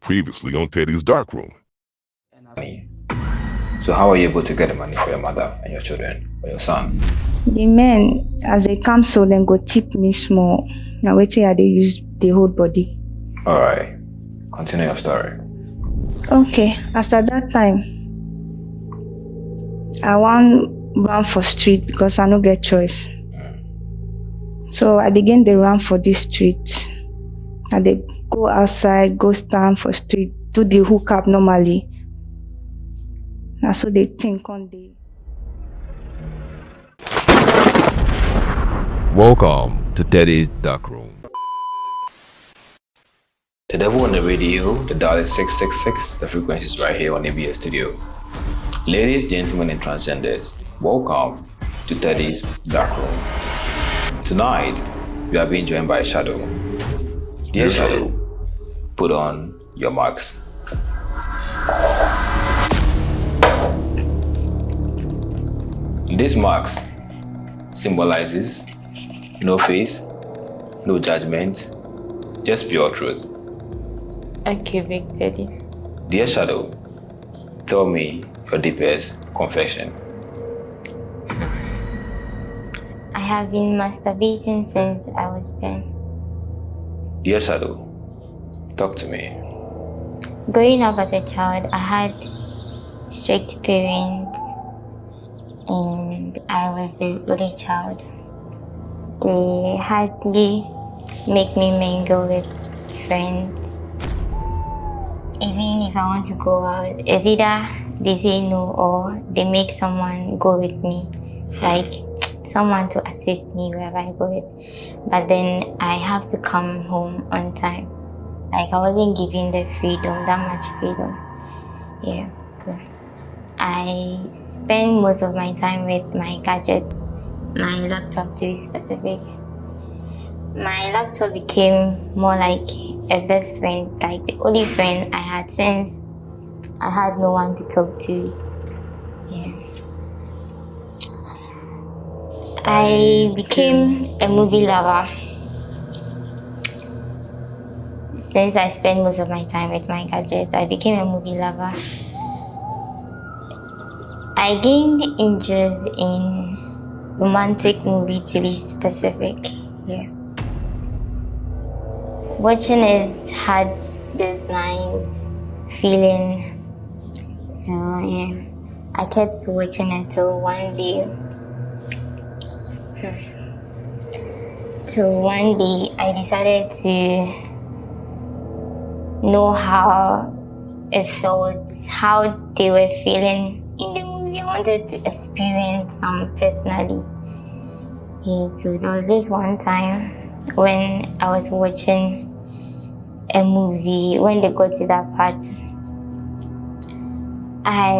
Previously on Teddy's Dark Room. So how are you able to get the money for your mother and your children or your son? The men, as they come so then go tip me small. Now wait till they use the whole body. Alright. Continue your story. Okay, after that time, I want run for street because I no get choice. So I begin the run for this street. And they go outside, go stand for street, do the hookup normally. Now so they think on the. Welcome to Teddy's Dark Room. The devil on the radio, the dial is 666, the frequency is right here on ABS Studio. Ladies, gentlemen, and transgenders, welcome to Teddy's Dark Room. Tonight, we are being joined by Shadow. Dear Shadow, put on your marks. This marks symbolizes no face, no judgment, just pure truth. Okay, Big Teddy. Dear Shadow, tell me your deepest confession. I have been masturbating since I was 10. Dear Shadow, talk to me. Growing up as a child, I had strict parents and I was the only child. They hardly make me mingle with friends. Even if I want to go out, it's either they say no or they make someone go with me. Like someone to assist me wherever I go with. But then I have to come home on time. Like I wasn't given the freedom, that much freedom. Yeah, so I spend most of my time with my gadgets, my laptop to be specific. My laptop became more like a best friend, like the only friend I had since I had no one to talk to. Yeah. I became a movie lover since I spend most of my time with my gadgets. I became a movie lover. I gained interest in romantic movie to be specific. Yeah. Watching it had this nice feeling. So yeah, I kept watching it till one day. I decided to know how it felt, how they were feeling in the movie. I wanted to experience some personally. Yeah, so there was this one time when I was watching a movie, when they got to that part, I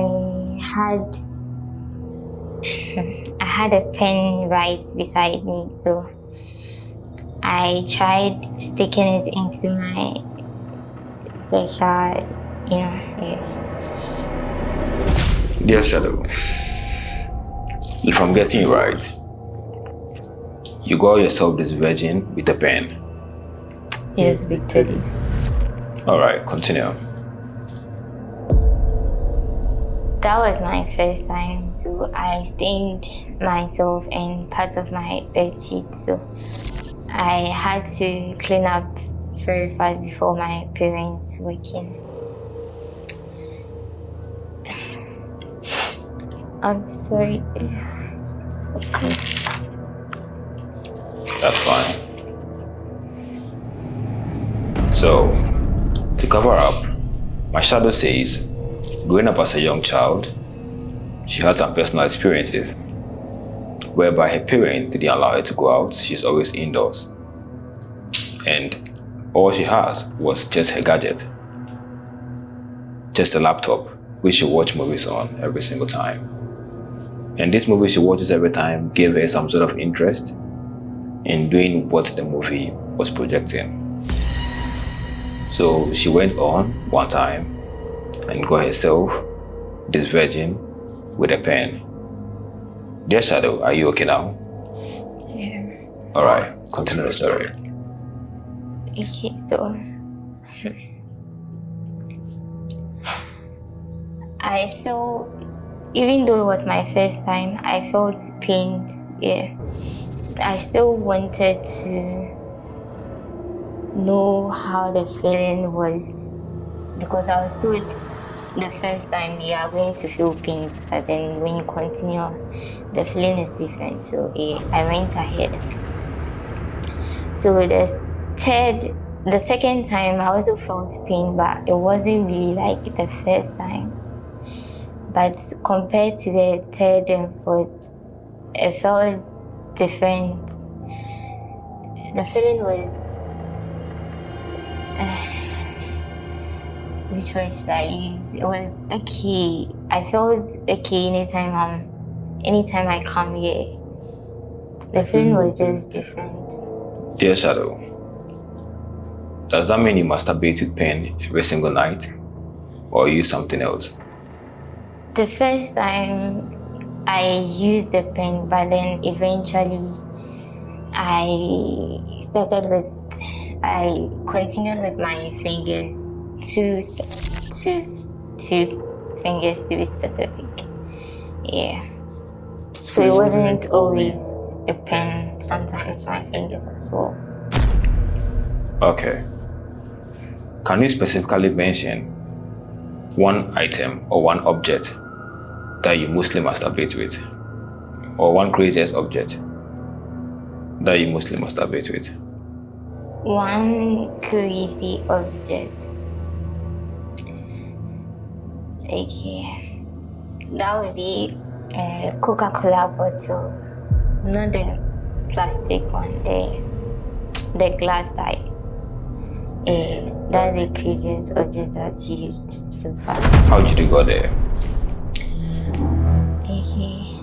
had a pen right beside me, so I tried sticking it into my sexual, yeah. Dear Shadow, if I'm getting it right, you got yourself this virgin with a pen. Yes, Big Teddy. Alright, continue. That was my first time, so I stained myself and part of my bed sheet, so I had to clean up very fast before my parents woke in. I'm sorry. Okay. That's fine. So, to cover up, my Shadow says, growing up as a young child, she had some personal experiences whereby her parents didn't allow her to go out. She's always indoors. And all she has was just her gadget, just a laptop, which she watches movies on every single time. And this movie she watches every time gave her some sort of interest in doing what the movie was projecting. So she went on one time and got herself this virgin with a pen. Dear Shadow, are you okay now? Yeah. Alright, continue the story. Okay, so I still, even though it was my first time, I felt pain. Yeah, I still wanted to know how the feeling was, because I was told the first time you are going to feel pain, but then when you continue, the feeling is different. So I went ahead. So the second time I also felt pain, but it wasn't really like the first time. But compared to the third and fourth, it felt different. The feeling was, which was like, it was okay. I felt okay anytime I come here. The feeling was just different. Dear Shadow, does that mean you masturbate with pain every single night, or use something else? The first time I used the pen, but then eventually I continued with my fingers, two fingers to be specific. Yeah. So it wasn't always a pen, sometimes my fingers as well. Okay. Can you specifically mention one item or one object that you mostly masturbate with? Or one craziest object that you mostly masturbate with? One crazy object. Okay. That would be a Coca-Cola bottle. Not the plastic one, the glass type. That's the craziest object I've used so far. How did you go there? Okay.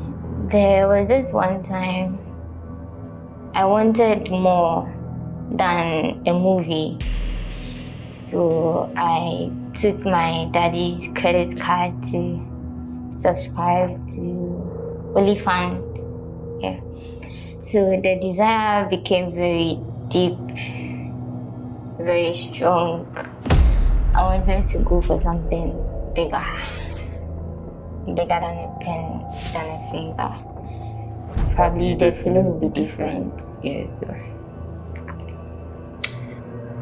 There was this one time I wanted more than a movie. So I took my daddy's credit card to subscribe to OnlyFans. Yeah. So the desire became very deep, very strong. I wanted to go for something bigger than a pen, than a finger. Probably the feeling will be different. Yeah, so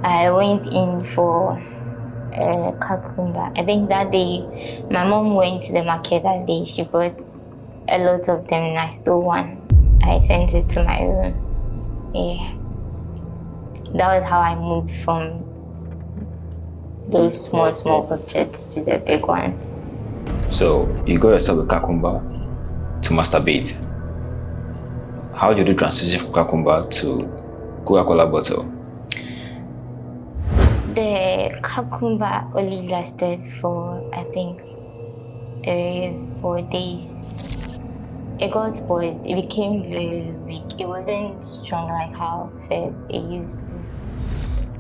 I went in for a cucumber. I think that day my mom went to the market that day. She bought a lot of them and I stole one. I sent it to my room. Yeah. That was how I moved from those small objects to the big ones. So you got yourself a cucumber to masturbate. How did you transition from cucumber to Coca-Cola bottle? The cucumber only lasted for, I think, 3-4 days. It got spoiled. It became very weak. It wasn't strong like how first it used to.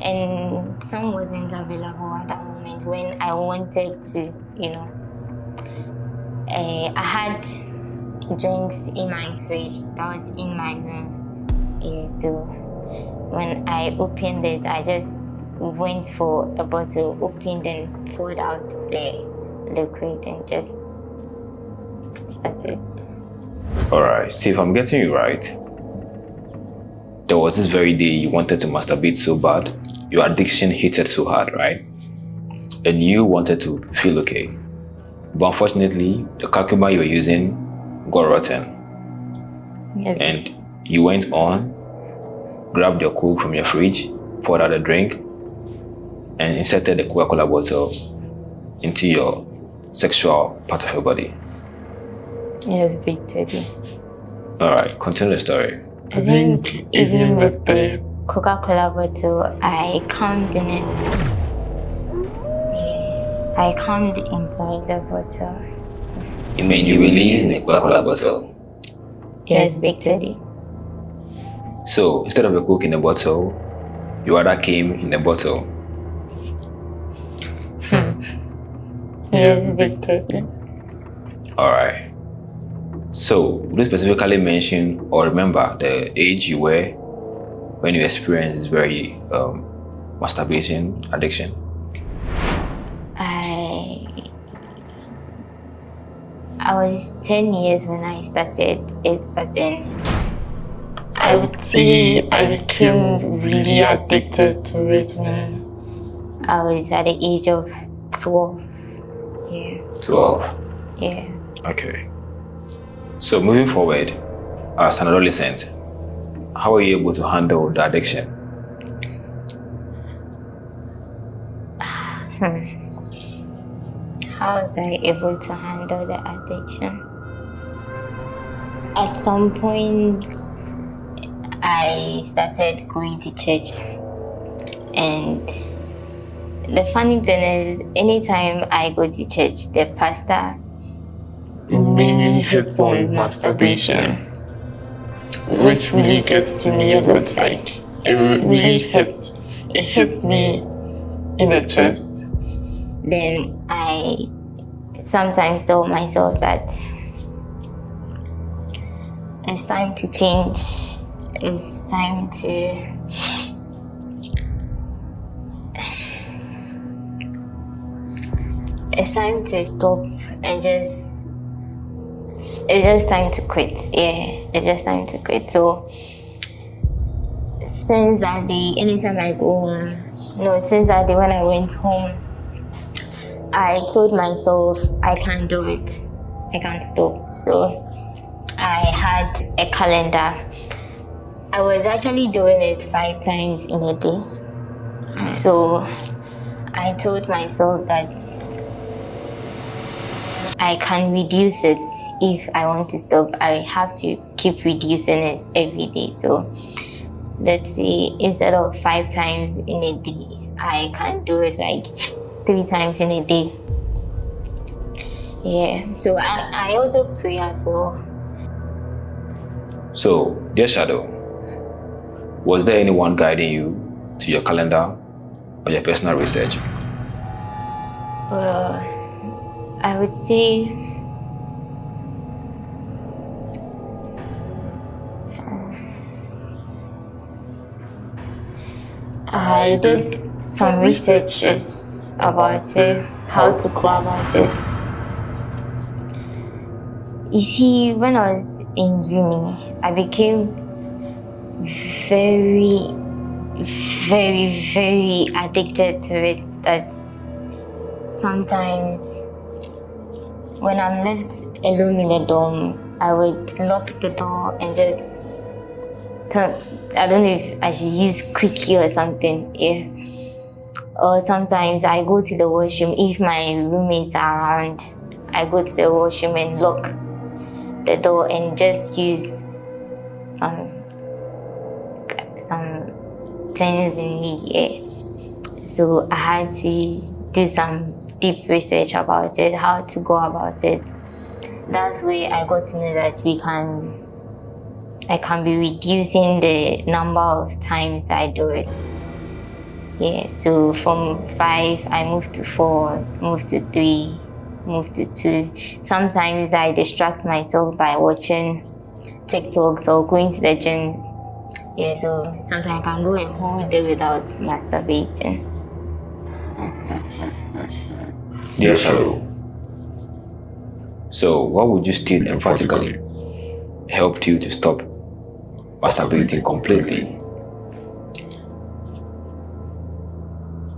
And some wasn't available at that moment when I wanted to, I had drinks in my fridge that was in my room. Yeah, so when I opened it, I just went for a bottle, opened and poured out the liquid and just started. Alright, see if I'm getting you right. There was this very day you wanted to masturbate so bad, your addiction hit it so hard, right? And you wanted to feel okay. But unfortunately, the cucumber you were using got rotten. Yes. And you went on, grabbed your Coke from your fridge, poured out a drink, and inserted the Coca-Cola bottle into your sexual part of your body. Yes, Big Teddy. Alright, continue the story. I think even with the Coca-Cola bottle, I calmed in it. Yeah, I calmed inside the bottle. You mean you released the Coca-Cola bottle? Yes, Big Teddy. So instead of a Coke in a bottle, you rather came in a bottle. Yes, Big Teddy. Alright. So, would you specifically mention or remember the age you were when you experienced this very I I was 10 years when I started it, but then I would say I became really addicted to it when I was at the age of 12. Yeah. 12. Yeah. Okay. So moving forward, as an adolescent, how are you able to handle the addiction? How was I able to handle the addiction? At some point, I started going to church, and the funny thing is, anytime I go to church, the pastor mainly hits on masturbation, which really gets to me a lot. Like, it really hits. It hits me in the chest. Then I sometimes tell myself that it's time to change. It's time to stop and it's just time to quit. Yeah, it's just time to quit. So since that day, anytime I go home, since that day when I went home, I told myself I can't do it. I can't stop. So I had a calendar. I was actually doing it 5 times in a day. So I told myself that I can reduce it. If I want to stop, I have to keep reducing it every day. So let's say instead of 5 times in a day, I can do it like 3 times in a day. Yeah, so I also pray as well. So, dear Shadow, was there anyone guiding you to your calendar or your personal research? Well, I would say I did some researches about it, how to go about it. You see, when I was in uni, I became very, very, very addicted to it, that sometimes when I'm left alone in the dorm, I would lock the door and just I don't know if I should use quickie or something. Yeah. Or sometimes I go to the washroom. If my roommates are around, I go to the washroom and lock the door and just use some things in me. Yeah. So I had to do some deep research about it, how to go about it. That's where I got to know that I can be reducing the number of times that I do it. Yeah, so from 5, I moved to 4, moved to 3, moved to 2. Sometimes I distract myself by watching TikToks or going to the gym. Yeah, so sometimes I can go a whole day without masturbating. Yes, sir. So, what would you state emphatically helped you to stop masturbating completely?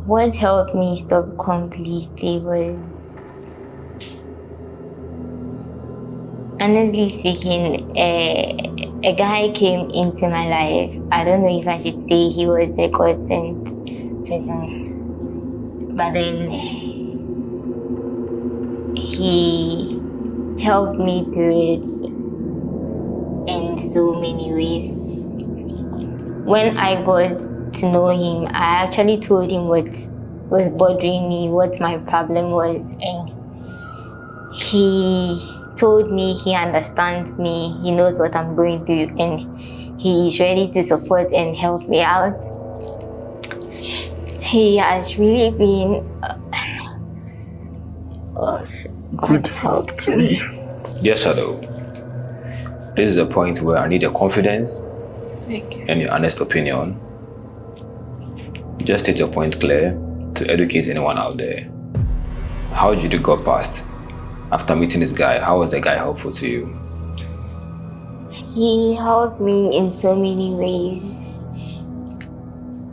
What helped me stop completely was, honestly speaking, a guy came into my life. I don't know if I should say he was a God-sent person, but then he helped me through it in so many ways. When I got to know him, I actually told him what was bothering me, what my problem was, and he told me he understands me, he knows what I'm going through, and he is ready to support and help me out. He has really been of good help to me. Yes, Shadow. This is the point where I need your confidence and your honest opinion. Just state your point clear to educate anyone out there. How did you go past after meeting this guy, how was the guy helpful to you? He helped me in so many ways.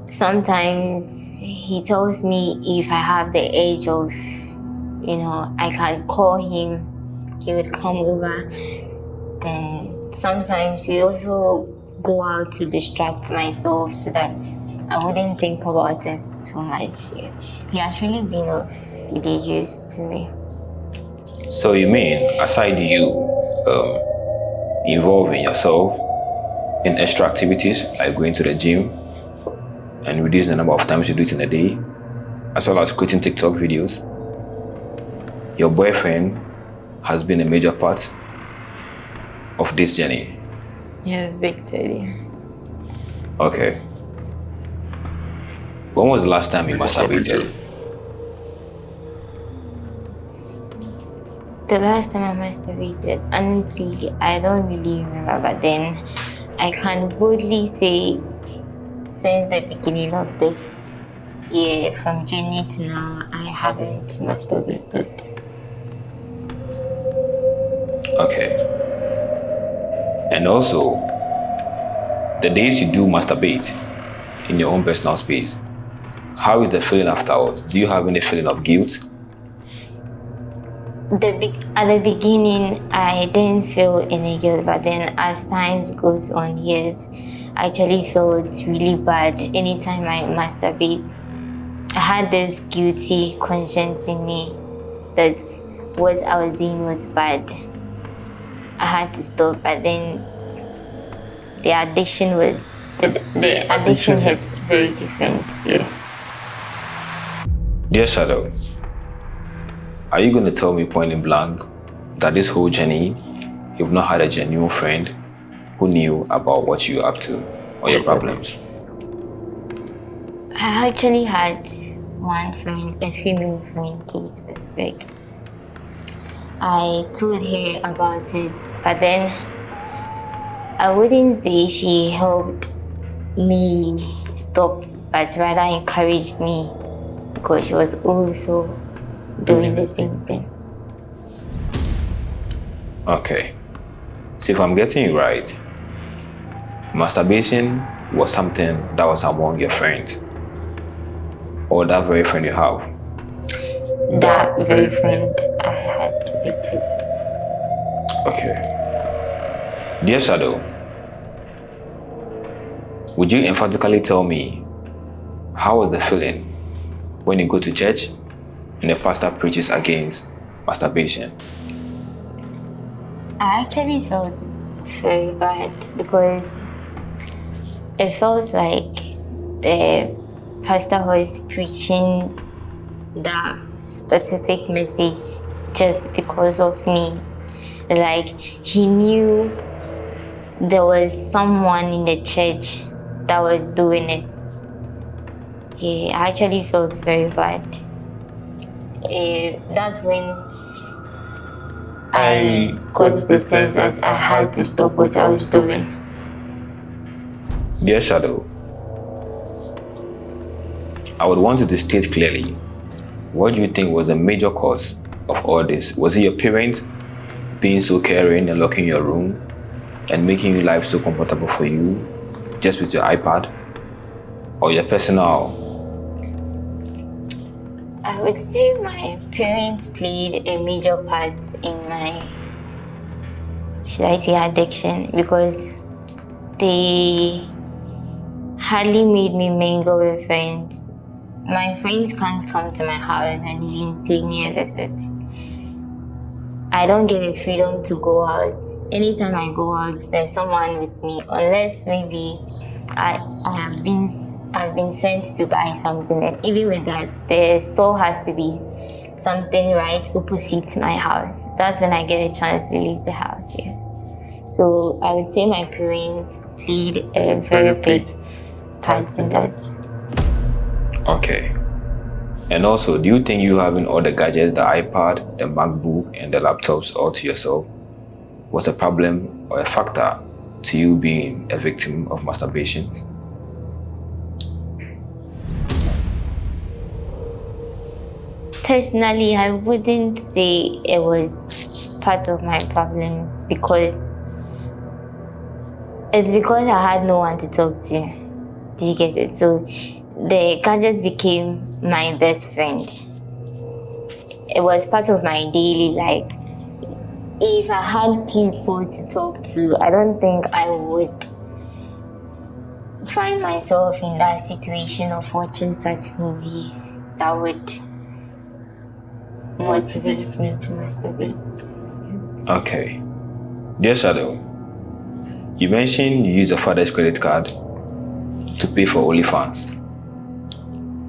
Sometimes he tells me if I have the age of, I can call him, he would come over. Then sometimes we also go out to distract myself so that I wouldn't think about it too much. He has really been of really use to me. So you mean, aside you involving yourself in extra activities like going to the gym and reducing the number of times you do it in a day, as well as creating TikTok videos, your boyfriend has been a major part of this journey? Yes, big teddy. Okay. When was the last time you masturbated? The last time I masturbated, honestly, I don't really remember, but then I can boldly say since the beginning of this year, from January to now, I haven't masturbated. Okay. And also, the days you do masturbate in your own personal space, how is the feeling afterwards? Do you have any feeling of guilt? At the beginning, I didn't feel any guilt, but then as time goes on, yes, I actually felt really bad anytime I masturbate. I had this guilty conscience in me that what I was doing was bad. I had to stop, but then the addiction hits very different. Yeah. Dear Shadow, are you going to tell me point in blank that this whole journey, you've not had a genuine friend who knew about what you're up to or your problems? I actually had one friend, a female friend to be specific. I told her about it, but then I wouldn't say she helped me stop, but rather encouraged me because she was also doing the same thing. Okay. So if I'm getting you right, masturbation was something that was among your friends, or that very friend you have? That very friend I had with it. Okay. Dear Shadow, would you emphatically tell me how was the feeling when you go to church and the pastor preaches against masturbation? I actually felt very bad because it felt like the pastor was preaching that specific message just because of me. Like he knew there was someone in the church that was doing it. I actually felt very bad. That's when I got the sense that I had to stop what I was doing. Dear Shadow, I would want you to state clearly, what do you think was the major cause of all this? Was it your parents being so caring and locking your room and making your life so comfortable for you just with your iPad? Or your personal? I would say my parents played a major part in my, should I say, addiction, because they hardly made me mingle with friends. My friends can't come to my house and even pay me a visit. I don't get the freedom to go out. Anytime I go out, there's someone with me, unless maybe I've been sent to buy something, and even with that, the store has to be something right opposite my house. That's when I get a chance to leave the house, yes. So I would say my parents played a very big part in that. Okay. And also, do you think you having all the gadgets, the iPad, the MacBook, and the laptops all to yourself was a problem or a factor to you being a victim of masturbation? Personally, I wouldn't say it was part of my problems because I had no one to talk to. Did you get it? So the gadget became my best friend. It was part of my daily life. If I had people to talk to, I don't think I would find myself in that situation of watching such movies that would motivate me to masturbate. Okay. Dear Shadow, you mentioned you use your father's credit card to pay for OnlyFans.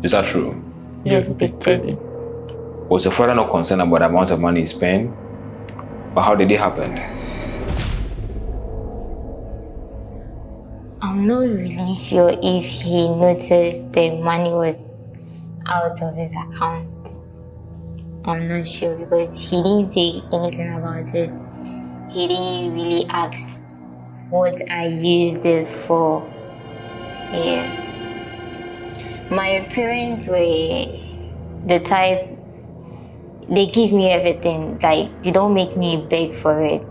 Is that true? Yes, Big Teddy. Was your father not concerned about the amount of money he spent? Or how did it happen? I'm not really sure if he noticed the money was out of his account. I'm not sure because he didn't say anything about it. He didn't really ask what I used it for. Yeah. My parents were the type, they give me everything. Like, they don't make me beg for it.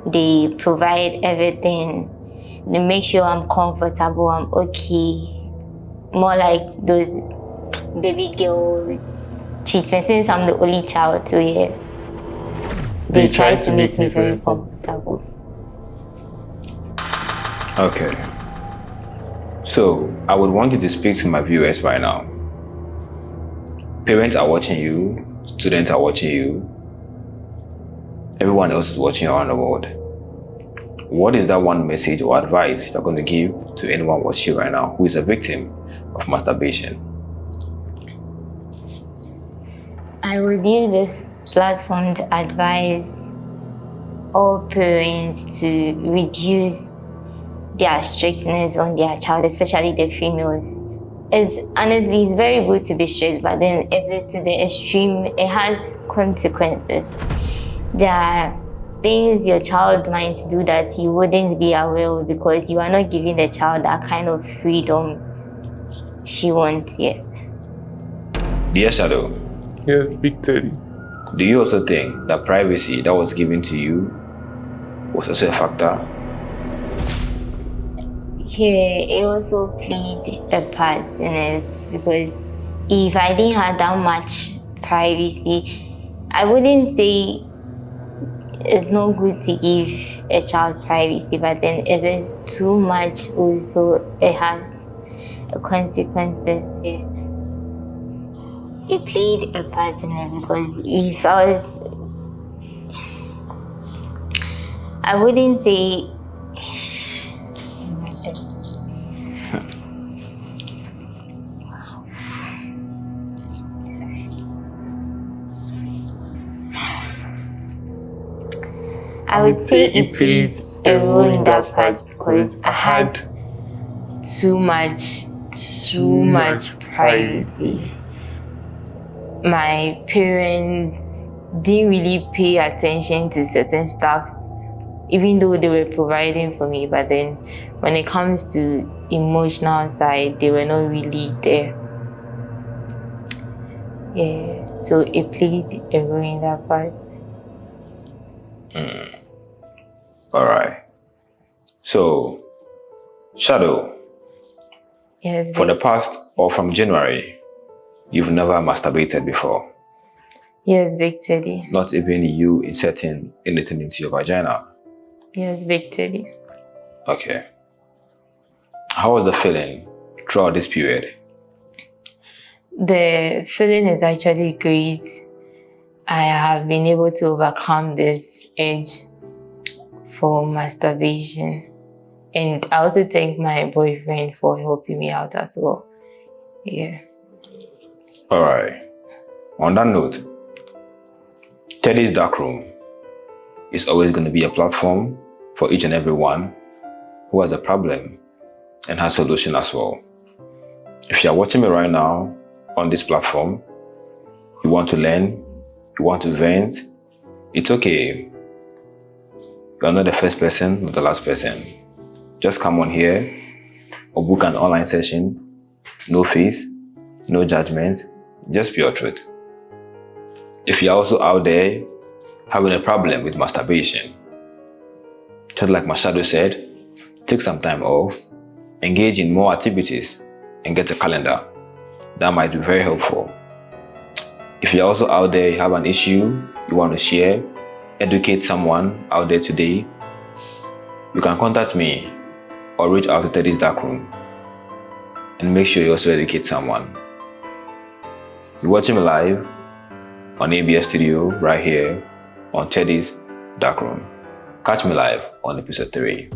They provide everything. They make sure I'm comfortable, I'm okay. More like those baby girl treatment. Since I'm the only child, 2 years, they try to make me very comfortable. Okay. So, I would want you to speak to my viewers right now. Parents are watching you, students are watching you, everyone else is watching around the world. What is that one message or advice you're going to give to anyone watching right now who is a victim of masturbation? I would use this platform to advise all parents to reduce their strictness on their child, especially the females. It's very good to be strict, but then if it's to the extreme, it has consequences. There are things your child might do that you wouldn't be aware of because you are not giving the child that kind of freedom she wants. Yes. Dear Shadow. Yes, Big Teddy. Do you also think that privacy that was given to you was also a factor? Yeah, it also played a part in it because if I didn't have that much privacy, I wouldn't say it's not good to give a child privacy, but then if it's too much also, it has consequences. Yeah. It played a part in it because if I wouldn't say I would say it played a role in that part because I had too much privacy. My parents didn't really pay attention to certain stuff, even though they were providing for me, but then when it comes to emotional side, they were not really there. Yeah, so it played a role in that part. All right. So, Shadow, Yes, for the past or from January, you've never masturbated before. Yes, Big Teddy. Not even you inserting anything into your vagina. Yes, Big Teddy. Okay. How was the feeling throughout this period? The feeling is actually great. I have been able to overcome this urge for masturbation. And I also thank my boyfriend for helping me out as well. Yeah. All right. On that note, Teddy's Dark Room is always going to be a platform for each and every one who has a problem and has a solution as well. If you're watching me right now on this platform, you want to learn, you want to vent, it's okay. You're not the first person, not the last person. Just come on here or book an online session. No fees, no judgment, just pure truth. If you're also out there having a problem with masturbation, just like my shadow said, take some time off, engage in more activities, and get a calendar. That might be very helpful. If you're also out there, you have an issue you want to share, educate someone out there today, you can contact me or reach out to Teddy's Darkroom and make sure you also educate someone. You're watching me live on ABS Studio right here on Teddy's Darkroom. Catch me live on episode 3.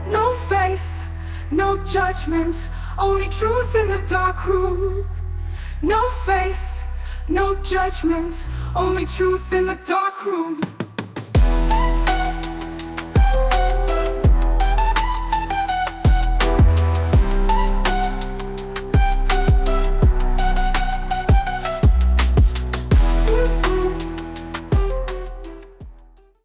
No face, no judgment, only truth in the dark room. No face, no judgment, only truth in the dark room.